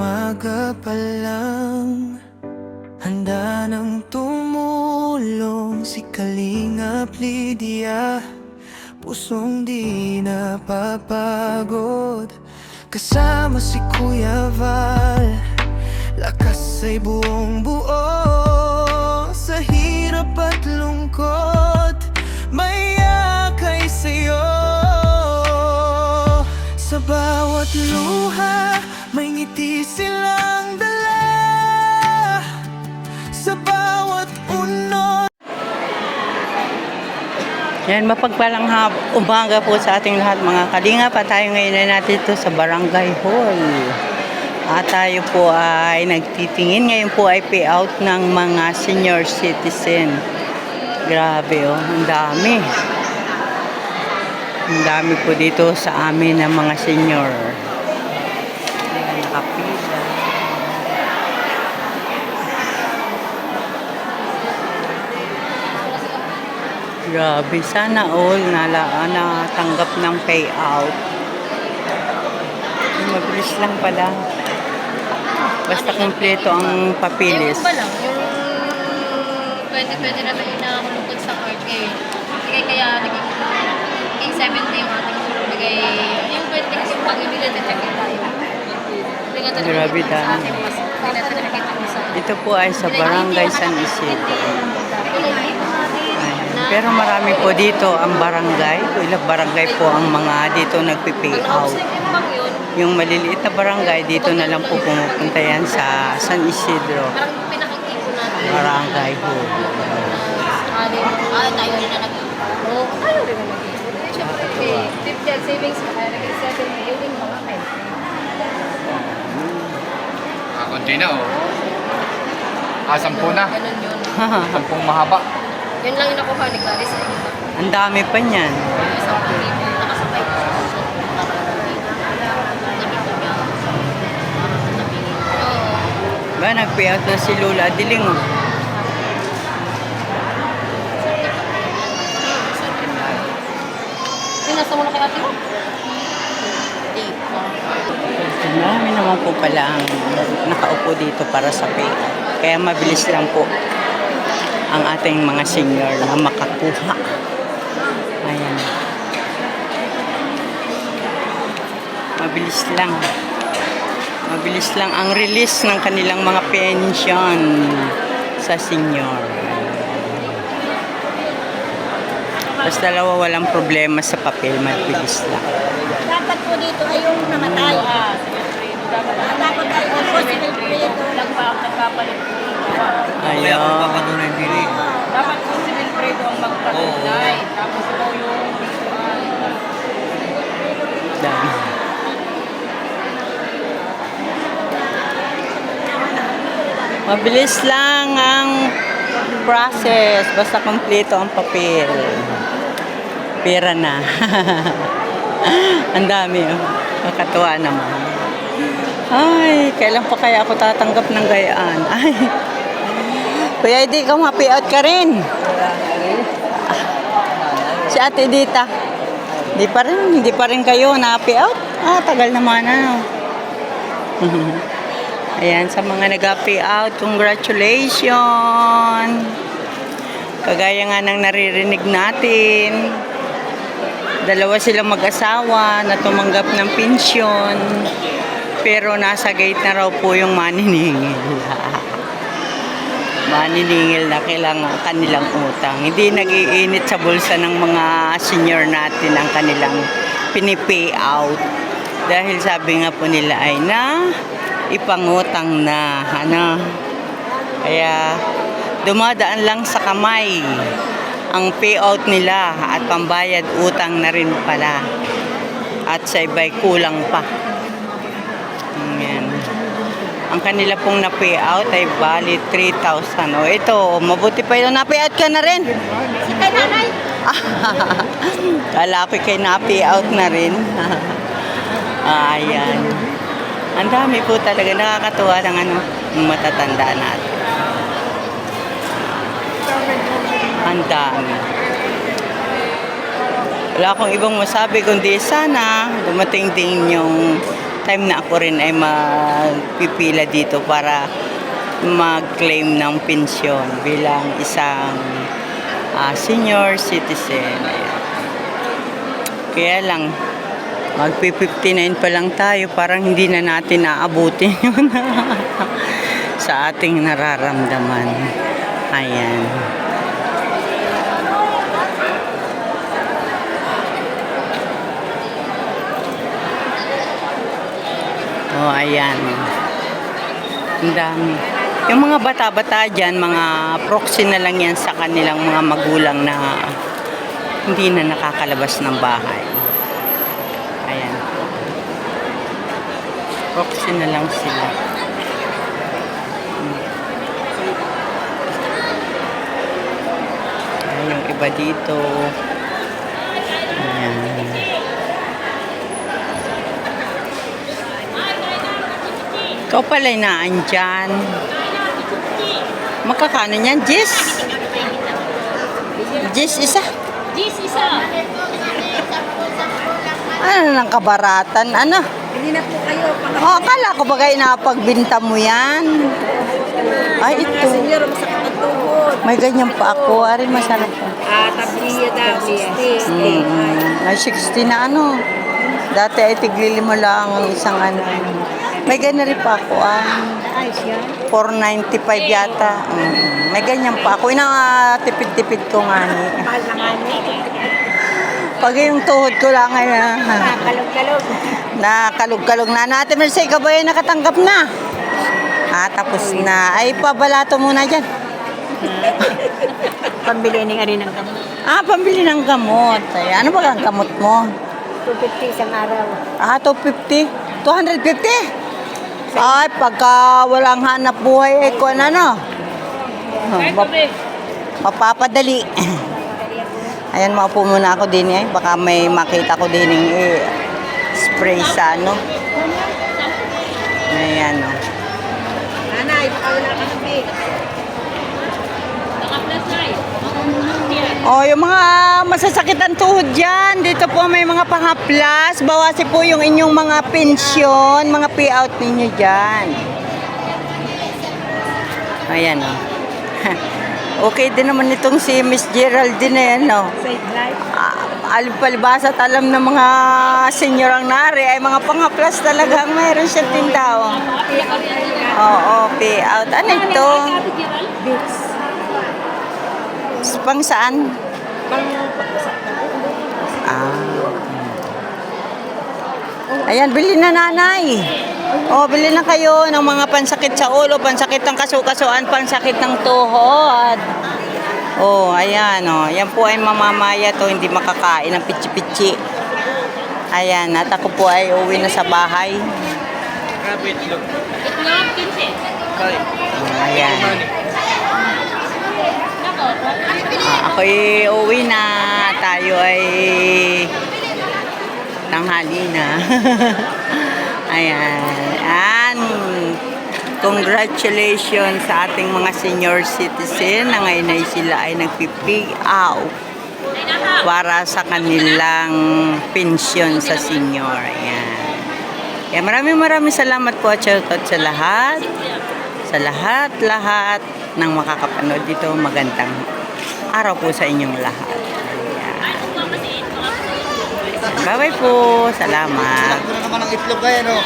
umaga pa lang, handa nang tumulong si Kalingap Lydia. Pusong di napapagod, kasama si Kuya Val. Lakas ay buong buo, sa hirap at lungkot may yakay sa'yo. Sa bawat luha may ngiti silang dala, sa bawat unod. Yan, mapagpalang umaga po sa ating lahat mga kalingap. At tayo ngayon ay natin ito sa Barangay Hall. At tayo po ay nagtitingin. Ngayon po ay payout ng mga senior citizen. Grabe oh, ang dami. Ang dami po dito sa amin ng mga senior. Ayan, nakapila. Grabe, sana all natanggap ng payout. Mabilis lang pala. Basta kumpleto ang papilis. Yung ba lang, yung 2020 na tayo nakakulungkot sa court ngayon. Kaya naging 70 yung ating bigay. Yung 20 kasi pag hindi na-detect tayo. Grabe dami. Ito po ay sa Barangay San Isidro. Pero marami po dito ang barangay. Ilang barangay po ang mga dito nagpipay out. Yung maliliit na barangay, dito na lang po pumupunta yan sa San Isidro. Barangay po. Tayo rin na nag-o. Tayo rin na nag-o. Siyempre, savings ka. Kaya naging 7 million mga kayo. Konti na oh. 10 na. Ganun yun. 10 mahaba. Yun lang yung nakuha ni Clarice. Ang dami pa niyan. Isang libo. Nakasabay ko sa Ba, nag-payout na si Lola Adiling oh. Pinasa mo na kay ate mo? Hindi pa. Marami naman po pala ang nakaupo dito para sa payout. Kaya mabilis lang po ang ating mga senior na makakuha. Ayan. Mabilis lang. Mabilis lang ang release ng kanilang mga pension sa senior. Basta dalawa walang problema sa papel, mabilis lang. Dapat po dito ay yung namatay. Dapat ay po civil preto lang pa nagpapalit po. Ayaw. Dapat po civil preto ang magpatunay. Tapos po yung Dami. Mabilis lang ang process. Basta kompleto ang papel. Pera na. Ang dami oh. Nakakatuwa naman. Ay, kailan pa kaya ako tatanggap ng gayaan? Ay. Kuya, hindi ka ma-payout ka rin. Si Ate Dita. Hindi pa rin kayo na-payout? Tagal naman na. Ayan, sa mga nag-payout, congratulations! Kagaya nga ng naririnig natin, dalawa silang mag-asawa na tumanggap ng pensyon, pero nasa gate na raw po yung maniningil. Maniningil na kanilang utang. Hindi nag-iinit sa bulsa ng mga senior natin ang kanilang pinipay out. Dahil sabi nga po nila ay ipangutang na. Kaya dumadaan lang sa kamay ang payout nila at pambayad utang na rin pala. At sa iba'y kulang pa. Ayan. Ang kanila pong na-payout ay bali 3,000. O ito, mabuti pa ito. Na-payout ka na rin? si kay nanay. Kala ko kay na-payout na rin. Ayan. Ang dami po talaga. Nakakatuwa ng matatanda natin. Ang dami. Wala akong ibang masabi kundi sana dumating din yung time na ako rin ay magpipila dito para mag-claim ng pensyon bilang isang senior citizen. Ayan. Kaya lang, magpi-59 pa lang tayo, parang hindi na natin naabutin yun sa ating nararamdaman. Ayan. Oh, ayan. Ang dami. Yung mga bata-bata dyan, mga proxy na lang yan sa kanilang mga magulang na hindi na nakakalabas ng bahay. Ayan. Proxy na lang sila. Ayan yung iba dito. Ayan. Ikaw pala'y naandyan. Magkakano niyan? Jis? Jis isa? This isa. Ano nang kabaratan? Ano? Hindi na po kayo Oh, akala ko bagay napagbinta mo yan. Ay, ito. Senyor, masakit ang tuhod. May ganyan pa ako. Ari, masarap pa. Tabliya daw, 60. Ay, 60 na ano. Dati ay tiglilimo lang ang isang ano. May ganyan rin pa ako. Ayos yan. 495 yata. May ganyan pa ako. Tipid-tipid ko nga ni. Mahal na nga niya. Pag yung tuhod ko lang ay Kalog-kalog. nakalug-kalug na natin. Mercy, ikaw ba yung nakatanggap na? Tapos na. Ay, pabalato muna dyan. Pambili ni Ari ng gamot. Pambili ng gamot. Ay, ano ba ang gamot mo? 250 isang araw. 250? 250? Ay, pagka walang hanap buhay, ay kung ano. Mapapadali. Ayan, maupo muna ako din eh. Baka may makita ko din yung spray sa ano. Ayan o. Nanay, baka wala ka ng big. Naka-plus size. Oh, yung mga masasakit ang tuhod dyan. Dito po may mga pang-haplas. Bawasi po yung inyong mga pensyon, mga payout ninyo dyan. Ayan o. Okay din naman itong si Miss Geraldine na yan, no? Side life. Alipalibasa at alam ng mga senior ang nari ay mga pang-haplas talagang mayroon siyang tindaw. Oo, payout. Ano ito? Bigs. Pang saan? Pang pagbasak na. Ayan, bili na nanay. Bili na kayo ng mga pansakit sa ulo, pansakit ng kasu-kasuan, pansakit ng tuhod. Ayan, Yan po ay mamamaya to, hindi makakain ng pitsi-pitsi. Ayan, at ako po ay uwi na sa bahay. Itlog, 15. Ayan. Nako, Ako'y uwi na. Tayo ay tanghali na. Ayan. Congratulations sa ating mga senior citizen na ngayon ay sila ay nagpipig out para sa kanilang pensyon sa senior. Ayan. Maraming salamat po at shoutout sa lahat. Sa lahat ng makakapanood dito. Magandang araw po sa inyong lahat. Ayan. Bye-bye po. Salamat. Naman ang itlog kaya, no?